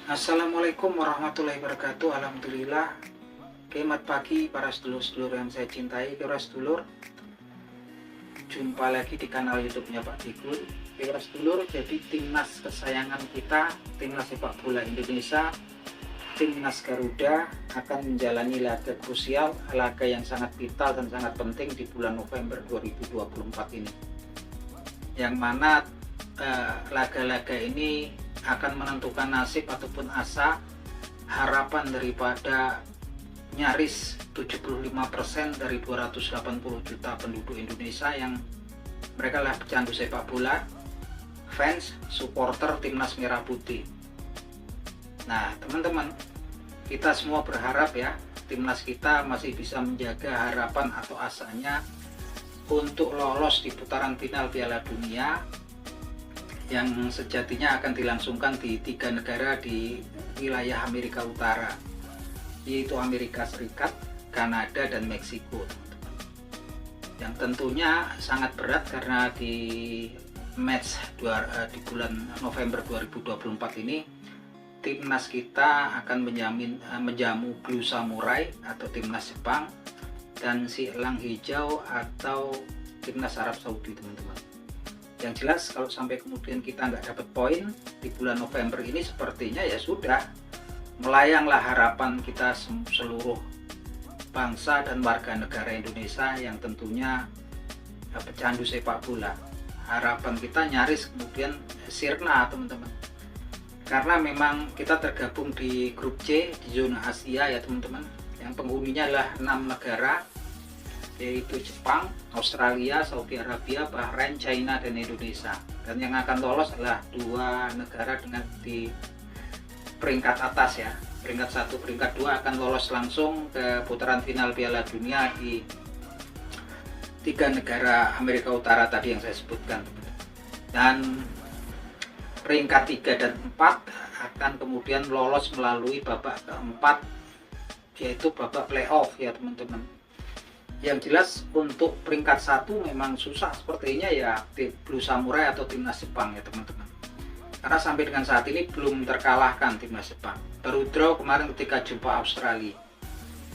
Assalamualaikum warahmatullahi wabarakatuh. Alhamdulillah. Selamat pagi para sedulur-sedulur yang saya cintai. Para sedulur, jumpa lagi di kanal YouTube-nya Pak Digun. Para sedulur, jadi timnas kesayangan kita, timnas sepak bola Indonesia, timnas Garuda akan menjalani laga krusial, laga yang sangat vital dan sangat penting di bulan November 2024 ini. Yang mana laga-laga ini akan menentukan nasib ataupun asa harapan daripada nyaris 75% dari 280 juta penduduk Indonesia yang mereka lah pecandu sepak bola, fans, supporter timnas merah putih. Nah teman-teman, kita semua berharap ya timnas kita masih bisa menjaga harapan atau asanya untuk lolos di putaran final Piala Dunia yang sejatinya akan dilangsungkan di 3 negara di wilayah Amerika Utara, yaitu Amerika Serikat, Kanada, dan Meksiko. Yang tentunya sangat berat karena di match di bulan November 2024 ini timnas kita akan menjamu Blue Samurai atau timnas Jepang dan si Elang Hijau atau timnas Arab Saudi, teman-teman. Yang jelas kalau sampai kemudian kita nggak dapat poin di bulan November ini, sepertinya ya sudah melayanglah harapan kita seluruh bangsa dan warga negara Indonesia yang tentunya pecandu sepak bola. Harapan kita nyaris kemudian sirna, teman-teman, karena memang kita tergabung di grup C di zona Asia ya teman-teman, yang penghuninya adalah 6 negara, yaitu Jepang, Australia, Saudi Arabia, Bahrain, China, dan Indonesia. Dan yang akan lolos adalah 2 negara dengan di peringkat atas ya. Peringkat 1, peringkat 2 akan lolos langsung ke putaran final Piala Dunia di 3 negara Amerika Utara tadi yang saya sebutkan. Dan peringkat 3 dan 4 akan kemudian lolos melalui babak keempat, yaitu babak playoff ya teman-teman. Yang jelas untuk peringkat 1 memang susah sepertinya ya Blue Samurai atau timnas Jepang ya teman-teman, karena sampai dengan saat ini belum terkalahkan timnas Jepang, baru draw kemarin ketika jumpa Australia.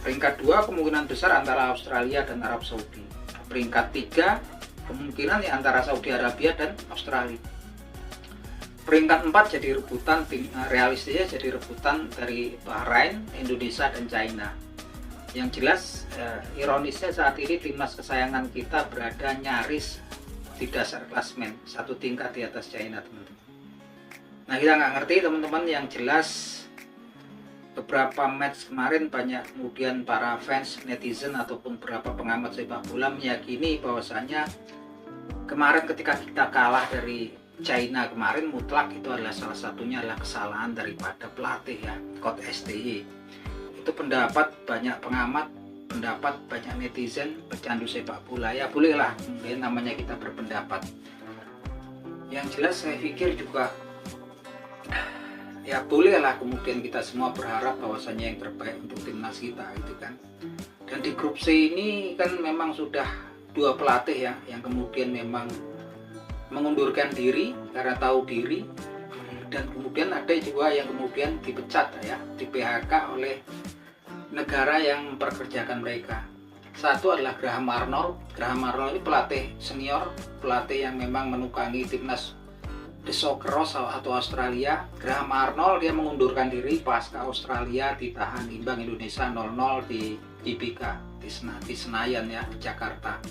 Peringkat 2 kemungkinan besar antara Australia dan Arab Saudi. Peringkat 3 kemungkinan ya antara Saudi Arabia dan Australia. Peringkat 4 jadi rebutan realistisnya jadi rebutan dari Bahrain, Indonesia, dan China. Yang jelas ironisnya saat ini timnas kesayangan kita berada nyaris di dasar klasmen, 1 tingkat di atas China, teman-teman. Nah kita nggak ngerti teman-teman, yang jelas beberapa match kemarin banyak kemudian para fans, netizen, ataupun beberapa pengamat sepak bola meyakini bahwasanya kemarin ketika kita kalah dari China kemarin mutlak itu adalah salah satunya adalah kesalahan daripada pelatih ya, Coach STY. Itu pendapat banyak pengamat, pendapat banyak netizen, pecandu sepak bola ya, bolehlah kemudian namanya kita berpendapat. Yang jelas saya pikir juga ya bolehlah kemudian kita semua berharap bahwasanya yang terbaik untuk timnas kita gitu kan. Dan di grup C ini kan memang sudah 2 pelatih ya yang kemudian memang mengundurkan diri karena tahu diri, dan kemudian ada juga yang kemudian dipecat ya, di PHK oleh negara yang memperkerjakan mereka. Satu adalah Graham Arnold. Graham Arnold ini pelatih senior, pelatih yang memang menukangi timnas The Socceroos atau Australia. Graham Arnold dia mengundurkan diri pasca Australia ditahan imbang Indonesia 0-0 di GBK di Senayan ya, di Jakarta.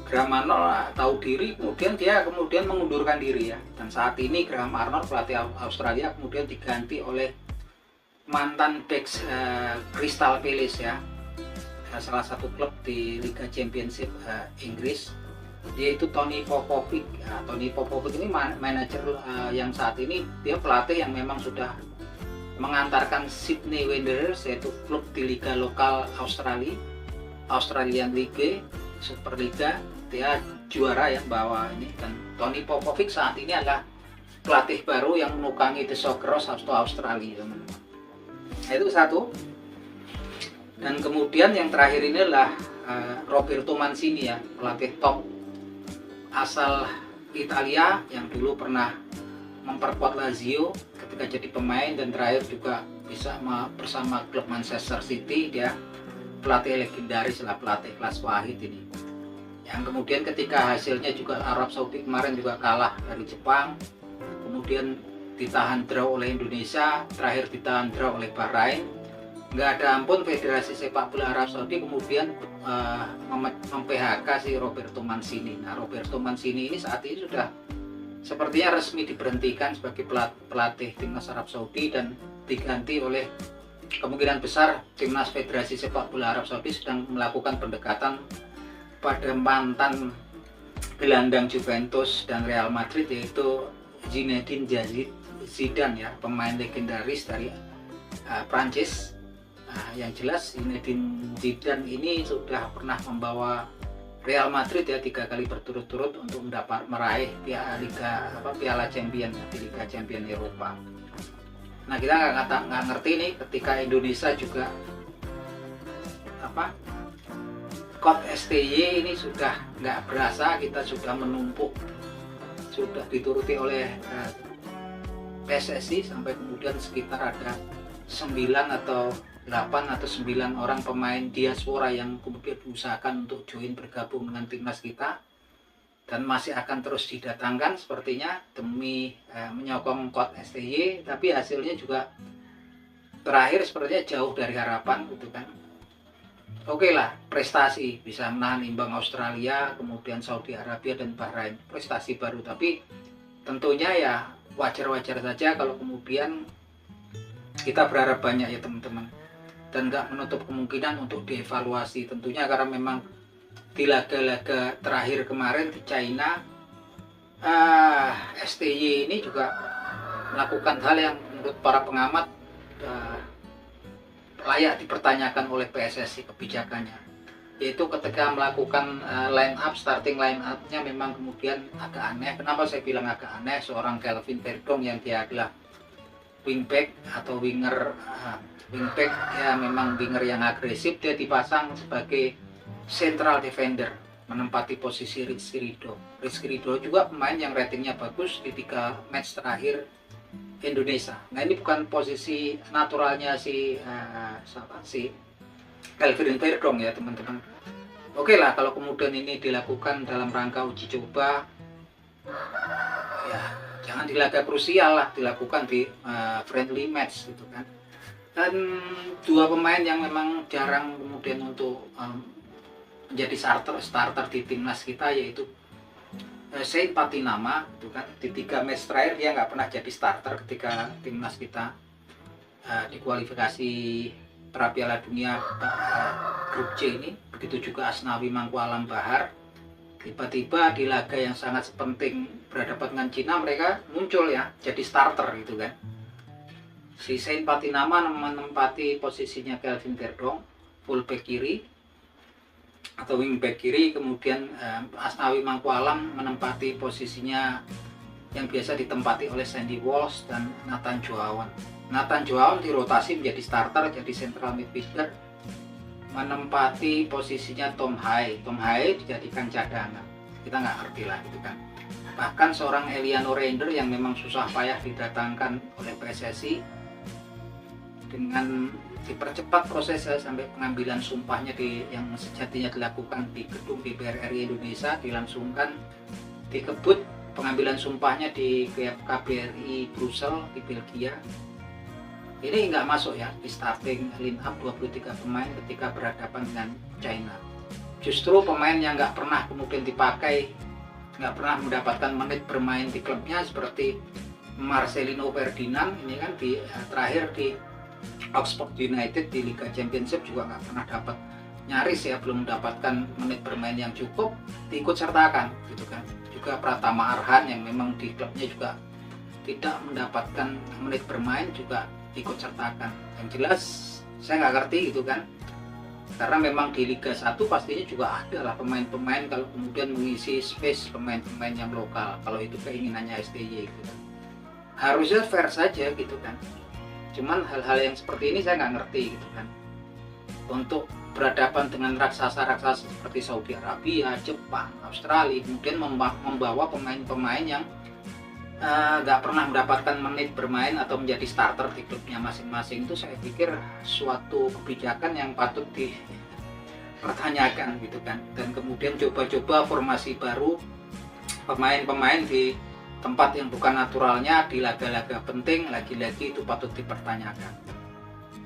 Graham Arnold tahu diri, kemudian dia mengundurkan diri ya. Dan saat ini Graham Arnold pelatih Australia kemudian diganti oleh mantan bek Crystal Palace ya, salah satu klub di Liga Championship Inggris, yaitu Tony Popovic. Tony Popovic ini manajer yang saat ini dia pelatih yang memang sudah mengantarkan Sydney Wanderers, yaitu klub di liga lokal Australia, Australian League, Superliga, dia juara yang bawa ini. Dan Tony Popovic saat ini adalah pelatih baru yang menukangi The Socceroos atau Australia, teman-teman. Itu satu. Dan kemudian yang terakhir ini adalah Roberto Mancini ya, pelatih top asal Italia yang dulu pernah memperkuat Lazio ketika jadi pemain, dan terakhir juga bisa bersama klub Manchester City. Dia pelatih legendaris lah, pelatih kelas Wahid ini, yang kemudian ketika hasilnya juga Arab Saudi kemarin juga kalah dari Jepang, kemudian ditahan draw oleh Indonesia, terakhir ditahan draw oleh Bahrain. Nggak ada ampun Federasi Sepak Bola Arab Saudi kemudian mem-PHK si Roberto Mancini. Nah, Roberto Mancini ini saat ini sudah sepertinya resmi diberhentikan sebagai pelatih timnas Arab Saudi, dan diganti oleh, kemungkinan besar timnas Federasi Sepak Bola Arab Saudi sedang melakukan pendekatan pada mantan gelandang Juventus dan Real Madrid, yaitu Zinedine Zidane ya, pemain legendaris dari Prancis. Nah, yang jelas Zinedine Zidane ini sudah pernah membawa Real Madrid ya 3 kali berturut-turut untuk meraih Piala Champion di Liga Champion Eropa. Nah, kita nggak ngerti nih ketika Indonesia juga Kod STY ini sudah nggak berasa, kita sudah menumpuk, sudah dituruti oleh PSSI sampai kemudian sekitar ada 9 atau 8 atau 9 orang pemain diaspora yang kemudian diusahakan untuk join bergabung dengan timnas kita, dan masih akan terus didatangkan sepertinya demi menyokong Kod STY, tapi hasilnya juga terakhir sepertinya jauh dari harapan gitu kan. Oke lah, prestasi bisa menahan imbang Australia, kemudian Saudi Arabia dan Bahrain, prestasi baru, tapi tentunya ya wajar-wajar saja kalau kemudian kita berharap banyak ya teman-teman, dan nggak menutup kemungkinan untuk dievaluasi tentunya, karena memang di laga-laga terakhir kemarin di China, STY ini juga melakukan hal yang menurut para pengamat layak dipertanyakan oleh PSSI kebijakannya, yaitu ketika melakukan starting line up-nya memang kemudian agak aneh. Kenapa saya bilang agak aneh? Seorang Kelvin Verdong yang dia adalah wingback atau wingback ya, memang winger yang agresif, dia dipasang sebagai central defender menempati posisi Rizky Ridho. Rizky Ridho juga pemain yang ratingnya bagus di 3 match terakhir Indonesia. Nah, ini bukan posisi naturalnya si Kelvin Verdong ya teman-teman. Oke lah, kalau kemudian ini dilakukan dalam rangka uji coba, ya jangan di laga krusial lah, dilakukan di friendly match gitu kan. Dan 2 pemain yang memang jarang kemudian untuk menjadi starter di timnas kita, yaitu Saint Patinama itu kan, di 3 match terakhir dia nggak pernah jadi starter ketika timnas kita di kualifikasi pra Piala Dunia grup C ini. Begitu juga Asnawi Mangku Alam Bahar, tiba-tiba di laga yang sangat penting berhadapan dengan Cina mereka muncul ya jadi starter gitu kan. Si Saint Patinama menempati posisinya Kelvin Verdong fullback kiri atau wingback kiri, kemudian Asnawi Mangku Alam menempati posisinya yang biasa ditempati oleh Sandy Walsh dan Nathan Joawan. Nathan Joawan dirotasi menjadi starter, jadi central midfielder, menempati posisinya Tom Hai. Tom Hai dijadikan cadangan, kita nggak ngerti lah gitu kan. Bahkan seorang Eliano Reinder yang memang susah payah didatangkan oleh PSSI, dengan dipercepat prosesnya sampai pengambilan sumpahnya yang sejatinya dilakukan di gedung DPR RI Indonesia, dilangsungkan dikebut pengambilan sumpahnya di KBRI Brussel di Belgia. Ini nggak masuk ya di starting line up 23 pemain ketika berhadapan dengan China. Justru pemain yang nggak pernah kemudian dipakai, nggak pernah mendapatkan menit bermain di klubnya seperti Marcelino Ferdinand ini kan terakhir di Oxford United di Liga Championship juga nggak pernah dapat, nyaris ya belum mendapatkan menit bermain yang cukup, diikut sertakan gitu kan. Juga Pratama Arhan yang memang di klubnya juga tidak mendapatkan menit bermain juga ikut sertakan. Yang jelas saya nggak ngerti gitu kan, karena memang di Liga 1 pastinya juga ada lah pemain-pemain kalau kemudian mengisi space pemain-pemain yang lokal, kalau itu keinginannya STY gitu kan. Harusnya fair saja gitu kan. Cuman hal-hal yang seperti ini saya nggak ngerti gitu kan. Untuk berhadapan dengan raksasa-raksasa seperti Saudi Arabia, Jepang, Australia, kemudian membawa pemain-pemain yang nggak pernah mendapatkan menit bermain atau menjadi starter di klubnya masing-masing, itu saya pikir suatu kebijakan yang patut dipertanyakan gitu kan. Dan kemudian coba-coba formasi baru, pemain-pemain di tempat yang bukan naturalnya di laga-laga penting, lagi-lagi itu patut dipertanyakan.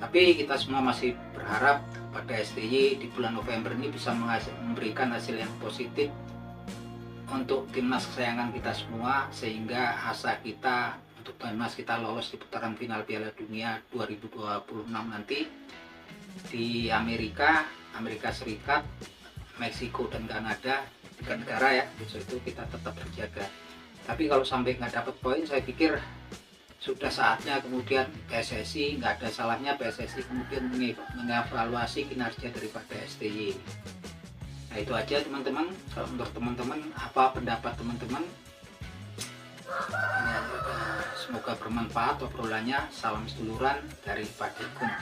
Tapi kita semua masih berharap pada STY di bulan November ini bisa memberikan hasil yang positif untuk timnas kesayangan kita semua, sehingga asa kita untuk timnas kita lolos di putaran final Piala Dunia 2026 nanti di Amerika Serikat, Meksiko dan Kanada, 3 negara ya. Besok itu kita tetap terjaga. Tapi kalau sampai nggak dapat poin, saya pikir sudah saatnya kemudian PSSI, nggak ada salahnya PSSI kemudian mengevaluasi kinerja daripada STY. Nah itu aja teman-teman. Kalau menurut teman-teman, apa pendapat teman-teman? Semoga bermanfaat obrolannya. Salam seduluran dari Pak Dikun.